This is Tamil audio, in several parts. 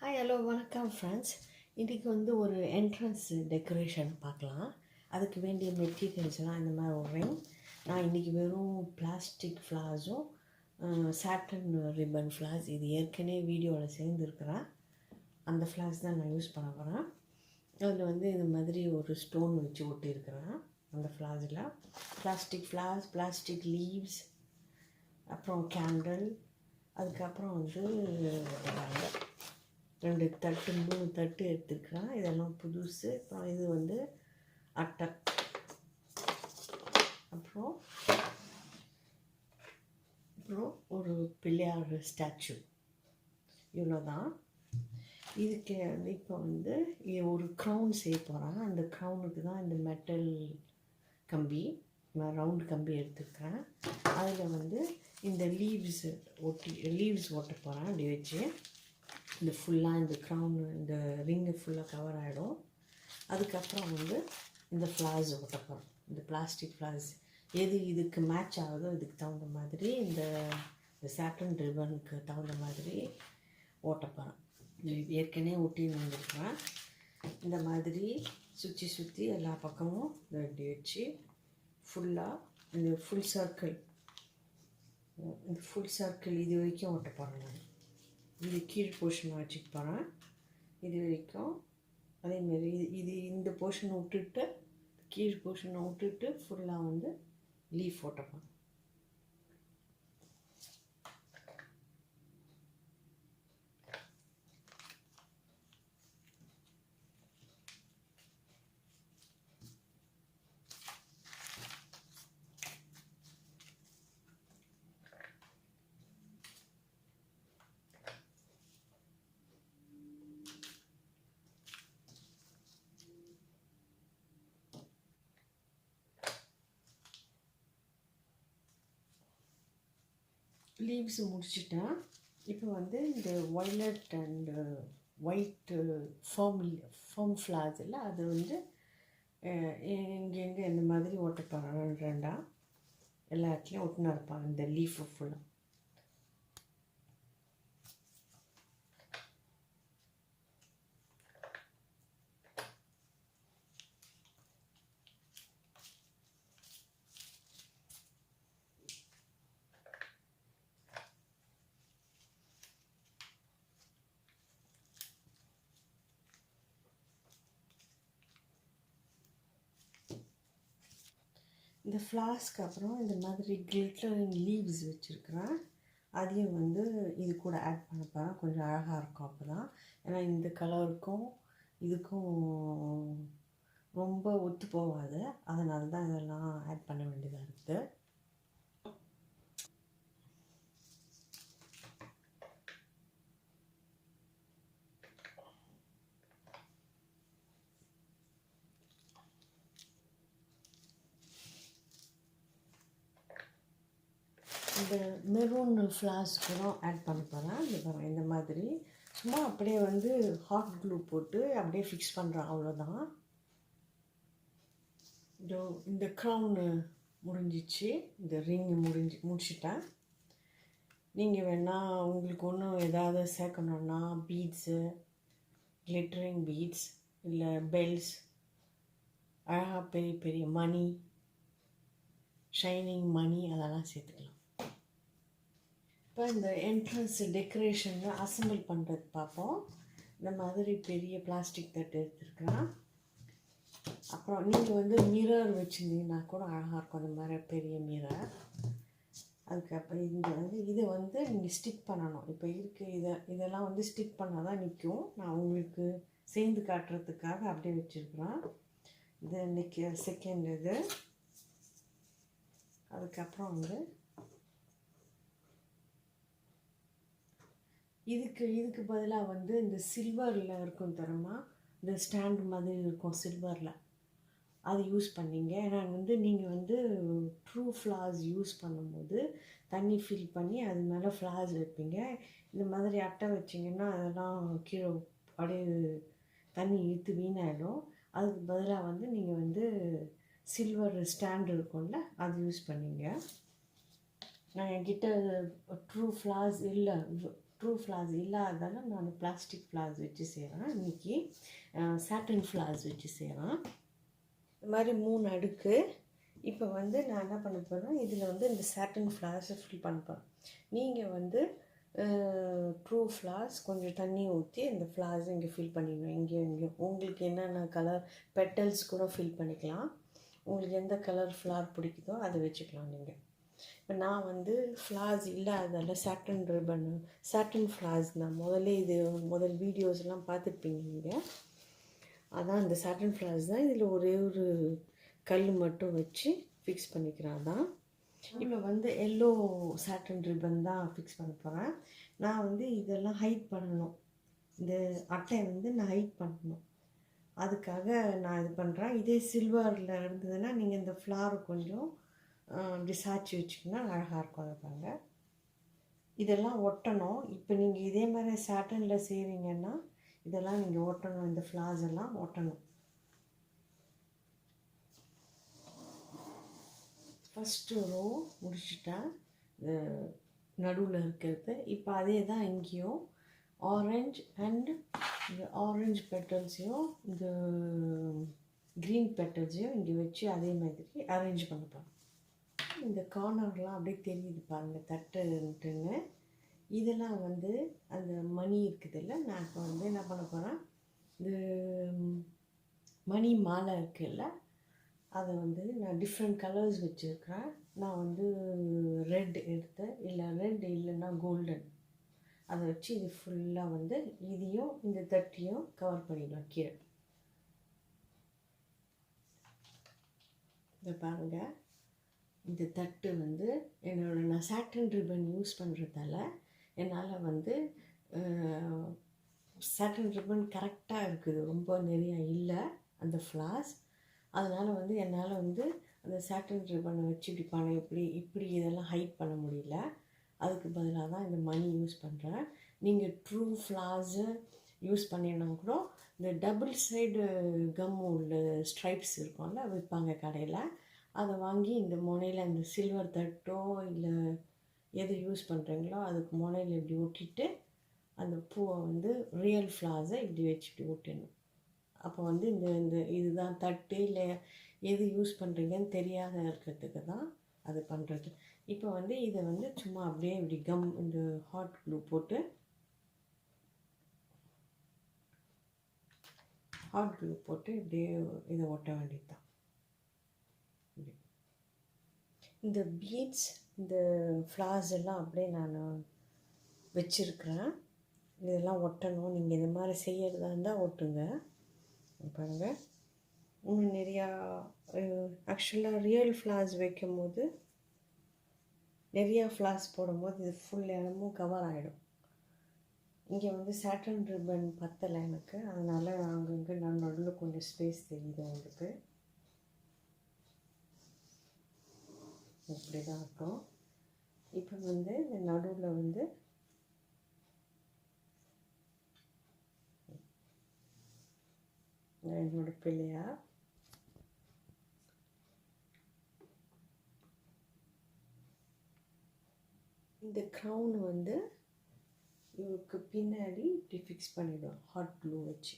ஹாய் ஹலோ வணக்கம் ஃப்ரெண்ட்ஸ். இன்றைக்கி ஒரு என்ட்ரன்ஸ் டெக்கரேஷன் பார்க்கலாம். அதுக்கு வேண்டிய மெட்டீரியல்ஸ்லாம் இந்த மாதிரி ரிங். நான் இன்றைக்கி வெறும் பிளாஸ்டிக் ஃப்ளார்ஸும் சாட்டன் ரிப்பன் ஃப்ளார்ஸ் இது ஏற்கனவே வீடியோவில் சேர்ந்துருக்குறேன். அந்த ஃப்ளார்ஸ் தான் நான் யூஸ் பண்ண போகிறேன். அதில் இந்த மாதிரி ஒரு ஸ்டோன் வச்சு ஒட்டியிருக்கிறேன். அந்த ஃப்ளார்ஸில் பிளாஸ்டிக் ஃப்ளார்ஸ், பிளாஸ்டிக் லீவ்ஸ், அப்புறம் கேண்டில், அதுக்கப்புறம் 2 தட்டு 3 தட்டு எடுத்துருக்கிறேன். இதெல்லாம் புதுசு. அப்புறம் இது அட்டை, அப்புறம் ஒரு பிள்ளையார் ஸ்டாச்சு. இவ்வளோதான். இதுக்கு இப்போ ஒரு க்ரௌன் செய்ய போகிறேன். அந்த க்ரௌனுக்கு தான் இந்த மெட்டல் கம்பி, நான் ரவுண்டு கம்பி எடுத்துருக்கிறேன். அதில் இந்த லீவ்ஸ் ஓட்ட போகிறேன். அப்படி வச்சு இந்த ஃபுல்லாக இந்த க்ரௌன் இந்த ரிங்கு ஃபுல்லாக கவர் ஆகிடும். அதுக்கப்புறம் இந்த ஃப்ளார்ஸ் ஓட்ட போகிறோம். இந்த பிளாஸ்டிக் ஃப்ளார்ஸ் எது இதுக்கு மேட்ச் ஆகுதோ இதுக்கு தகுந்த மாதிரி இந்த சாட்டன் ரிப்பனுக்கு தகுந்த மாதிரி ஓட்ட போகிறேன். ஏற்கனவே ஒட்டி வந்துருக்கிறேன். இந்த மாதிரி சுற்றி எல்லா பக்கமும் இப்படி வச்சு ஃபுல்லாக இந்த ஃபுல் சர்க்கிள் இது வரைக்கும் ஓட்ட போகிறேன். நான் இது கீழ் போர்ஷனை வச்சுக்க போகிறேன். இது வரைக்கும் அதேமாரி இந்த போர்ஷனை விட்டுட்டு கீழ் போர்ஷனை விட்டுட்டு ஃபுல்லாக லீஃப் ஓட்டப்போம். லீவ்ஸ் முடிச்சிட்டேன். இப்போ இந்த violet and white foam flowers இல்லை, அது எங்கெங்கே இந்த மாதிரி ஓட்டப்போகிறேன். ரெண்டாக எல்லா இடத்துலையும் ஒட்டினா இருப்பாங்க இந்த லீஃபு ஃபுல்லாக. இந்த ஃப்ளாஸ்க்கு அப்புறம் இந்த மாதிரி கிளிட்டரிங் லீவ்ஸ் வச்சுருக்கிறேன். அதையும் இது கூட ஆட் பண்ண போகிறேன். கொஞ்சம் அழகாக இருக்கும் அப்போ தான். ஏன்னா இந்த கலருக்கும் இதுக்கும் ரொம்ப ஒத்து போகாது. அதனால தான் இதெல்லாம் ஆட் பண்ண வேண்டியதாக இருக்குது. இந்த மெரூன் ஃப்ளார்ஸ் கூட ஆட் பண்ண போகிறேன். இந்த மாதிரி சும்மா அப்படியே ஹாட் க்ளூ போட்டு அப்படியே ஃபிக்ஸ் பண்ணுறேன். அவ்வளோதான். இந்த க்ரௌனு முடிஞ்சிச்சு. இந்த ரிங்கு முடிச்சிட்டேன். நீங்கள் வேணால் உங்களுக்கு ஒன்றும் ஏதாவது சேர்க்கணுன்னா பீட்ஸு, கிளிட்டரிங் பீட்ஸ் இல்லை பெல்ஸ், அழகாக பெரிய பெரிய மணி, ஷைனிங் மணி அதெல்லாம் சேர்த்துக்கலாம். இப்போ இந்த என்ட்ரன்ஸ் டெக்கரேஷனை அசம்பிள் பண்ணுறது பார்ப்போம். இந்த மாதிரி பெரிய பிளாஸ்டிக் தட்டு எடுத்துருக்கலாம். அப்புறம் நீங்கள் மிரர் வச்சுருந்தீங்கன்னா கூட அழகாக இருக்கும். அந்த மாதிரி பெரிய மிரர். அதுக்கப்புறம் இதை நீங்கள் ஸ்டிக் பண்ணணும். இப்போ இதெல்லாம் ஸ்டிக் பண்ணால் தான் நிற்கும். நான் உங்களுக்கு சேர்ந்து காட்டுறதுக்காக அப்படியே வச்சுருக்குறேன். இது இன்றைக்கி செகண்ட் இது. அதுக்கப்புறம் இதுக்கு பதிலாக இந்த சில்வரில் இருக்கும் தரமா, இந்த ஸ்டாண்டு மாதிரி இருக்கும் சில்வரில், அது யூஸ் பண்ணிங்க. ஏன்னா நீங்கள் ட்ரூ ஃப்ளார்ஸ் யூஸ் பண்ணும்போது தண்ணி ஃபில் பண்ணி அது மேலே ஃப்ளார்ஸ் வைப்பீங்க. இந்த மாதிரி அட்டை வச்சிங்கன்னா அதெல்லாம் கீழே அப்படியே தண்ணி இழுத்து வீணாயிடும். அதுக்கு பதிலாக நீங்கள் சில்வர் ஸ்டாண்டு இருக்கும்ல, அது யூஸ் பண்ணிங்க. நான் என்கிட்ட ட்ரூ ஃப்ளார்ஸ் இல்லை, ட்ரூ ஃப்ளார்ஸ் இல்லாததால நான் பிளாஸ்டிக் ஃப்ளார்ஸ் வச்சு செய்கிறேன். இன்றைக்கி சாட்டின் ஃப்ளார்ஸ் வச்சு செய்கிறேன். இந்த மாதிரி 3 அடுக்கு. இப்போ வந்து நான் என்ன பண்ண போகிறேன், இதில் வந்து இந்த சாட்டின் ஃப்ளார்ஸை ஃபில் பண்ண போகிறேன். நீங்கள் வந்து ட்ரூ ஃப்ளார்ஸ் கொஞ்சம் தண்ணி ஊற்றி இந்த ஃப்ளார்ஸ் இங்கே ஃபில் பண்ணிடணும். இங்கேயும் உங்களுக்கு என்னென்ன கலர் பெட்டல்ஸ் கூட ஃபில் பண்ணிக்கலாம். உங்களுக்கு எந்த கலர் ஃப்ளார் பிடிக்குதோ அதை வச்சுக்கலாம் நீங்கள். இப்போ நான் வந்து ஃப்ளார்ஸ் இல்லாததால் சாட்டின் ஃப்ளார்ஸ் நான் முதல் வீடியோஸ்லாம் பார்த்துருப்பீங்க நீங்கள். அதான் இந்த சாட்டின் ஃப்ளார்ஸ் தான். இதில் ஒரே ஒரு கல் மட்டும் வச்சு ஃபிக்ஸ் பண்ணிக்கிறான் தான். இப்போ வந்து எல்லோ சாட்டின் ரிப்பன் தான் ஃபிக்ஸ் பண்ண போகிறேன். நான் வந்து இதெல்லாம் ஹைட் பண்ணணும். இந்த அட்டை வந்து நான் ஹைட் பண்ணணும். அதுக்காக நான் இது பண்ணுறேன். இதே சில்வரில் இருந்ததுன்னா நீங்கள் இந்த ஃப்ளார் கொஞ்சம் இப்படி சாய்ச்சி வச்சிங்கன்னா அழகாக இருக்கும். இருப்பாங்க இதெல்லாம் ஒட்டணும். இப்போ நீங்கள் இதே மாதிரி சாட்டனில் செய்வீங்கன்னா இதெல்லாம் நீங்கள் ஒட்டணும். இந்த ஃப்ளார்ஸ் எல்லாம் ஒட்டணும். ஃபஸ்ட்டு ரோ முடிச்சுட்டேன் நடுவில் இருக்கிறது. இப்போ அதே தான் இங்கேயும் ஆரஞ்ச் அண்ட் இந்த ஆரஞ்ச் பெட்டல்ஸையும் இந்த க்ரீன் பெட்டல்ஸையும் இங்கே வச்சு அதே மாதிரி அரேஞ்ச் பண்ண போகிறேன். இந்த கார்னர்லாம் அப்படியே தெரியுது பாருங்கள் தட்டுன்ட்டுன்னு. இதெல்லாம் வந்து அந்த மணி இருக்குதுல்ல, நான் இப்போ வந்து என்ன பண்ண போகிறேன், இது மணி மாலை இருக்குல்ல, அதை வந்து நான் டிஃப்ரெண்ட் கலர்ஸ் வச்சுருக்கிறேன். நான் வந்து ரெட் எடுத்தேன், இல்லை ரெட் இல்லைன்னா கோல்டன், அதை வச்சு இது ஃபுல்லாக வந்து இதையும் இந்த தட்டியும் கவர் பண்ணிடலாம் கீழே. இதை பாருங்கள், இந்த தட்டு வந்து நான் சாட்டின் ரிப்பன் யூஸ் பண்ணுறதால என்னால் வந்து சாட்டின் ரிப்பன் கரெக்டாக இருக்குது. ரொம்ப நிறையா இல்லை அந்த ஃப்ளார்ஸ். அதனால் வந்து என்னால் வந்து அந்த சாட்டின் ரிப்பனை வச்சு இப்படி இதெல்லாம் ஹைட் பண்ண முடியல. அதுக்கு பதிலாக தான் இந்த மணி யூஸ் பண்ணுறேன். நீங்கள் ட்ரூ ஃப்ளார்ஸு யூஸ் பண்ணினா கூட இந்த டபுள் சைடு கம் உள்ள ஸ்ட்ரைப்ஸ் இருக்கும்ல விற்பாங்க கடையில், அதை வாங்கி இந்த முனையில் இந்த சில்வர் தட்டோ இல்லை எது யூஸ் பண்ணுறீங்களோ அதுக்கு முனையில் இப்படி ஒட்டிட்டு அந்த பூவை வந்து ரியல் ஃப்ளார்ஸை இப்படி வச்சு இப்படி ஒட்டிடணும். அப்போ வந்து இந்த இதுதான் தட்டு இல்லை எது யூஸ் பண்ணுறீங்கன்னு தெரியாத இருக்கிறதுக்கு தான் அது பண்ணுறது. இப்போ வந்து இதை வந்து சும்மா அப்படியே இப்படி இந்த ஹாட் க்ளூ போட்டு இப்படியே இதை ஒட்ட வேண்டியது தான். இந்த பீட்ஸ் இந்த ஃப்ளார்ஸ் எல்லாம் அப்படியே நான் வச்சுருக்கிறேன். இதெல்லாம் ஒட்டணும். நீங்கள் இது மாதிரி செய்யறதா இருந்தால் ஒட்டுங்க. பாருங்கள், இன்னும் நிறையா ஆக்சுவலாக ரியல் ஃப்ளார்ஸ் வைக்கும் போது நிறையா ஃப்ளார்ஸ் போடும்போது இது ஃபுல் இடமும் கவர் ஆகிடும். இங்கே வந்து சாட்டின் ரிப்பன் பத்தலை எனக்கு, அதனால் அங்கங்கே நான் நடுவில் கொஞ்சம் ஸ்பேஸ் தெரியுது உங்களுக்கு. இப்படி தான் இருக்கும். இப்போ வந்து இந்த நடுவில் வந்து என்னோட பிள்ளையார், இந்த க்ரௌன் வந்து இவருக்கு பின்னாடி இப்படி ஃபிக்ஸ் பண்ணிவிடும் ஹாட் க்ளூ வச்சு.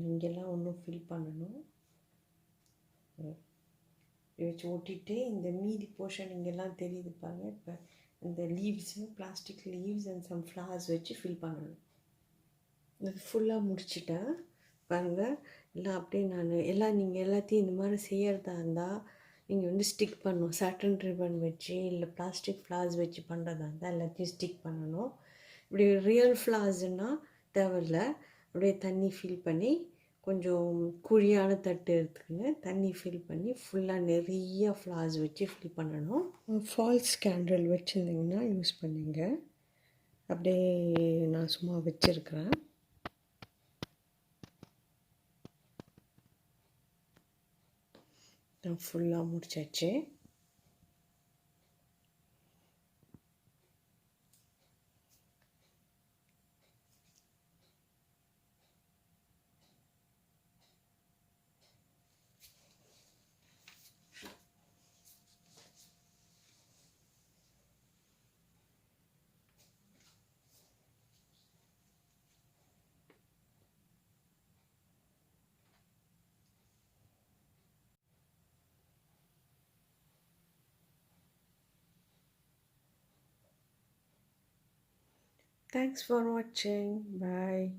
இங்கெல்லாம் ஒன்றும் ஃபில் பண்ணணும். வச்சு ஓட்டிட்டு இந்த மீதி போர்ஷன் இங்கெல்லாம் தெரியுது பாருங்கள். இப்போ இந்த leaves plastic leaves and some flowers வச்சு ஃபில் பண்ணணும். இது ஃபுல்லாக முடிச்சிட்டேன் பாருங்கள். எல்லாம் அப்படியே நீங்கள் எல்லாத்தையும் இந்த மாதிரி செய்கிறதா இருந்தால் நீங்கள் வந்து ஸ்டிக் பண்ணணும். சாட்டின் ரிப்பன் வச்சு இல்லை பிளாஸ்டிக் ஃப்ளார்ஸ் வச்சு பண்ணுறதா இருந்தால் எல்லாத்தையும் ஸ்டிக் பண்ணணும். இப்படி ரியல் ஃப்ளார்ஸ்னால் தேவையில்லை. அப்படியே தண்ணி ஃபில் பண்ணி கொஞ்சம் குழியான தட்டு எடுத்துக்கின்னு தண்ணி ஃபில் பண்ணி ஃபுல்லாக நிறைய ஃப்ளார்ஸ் வச்சு ஃபில் பண்ணணும். ஃபால்ஸ் கேண்டில் வச்சுருந்திங்கன்னா யூஸ் பண்ணிங்க. அப்படியே நான் சும்மா வச்சுருக்கிறேன். நான் ஃபுல்லாக முடிச்சாச்சு. Thanks for watching. Bye.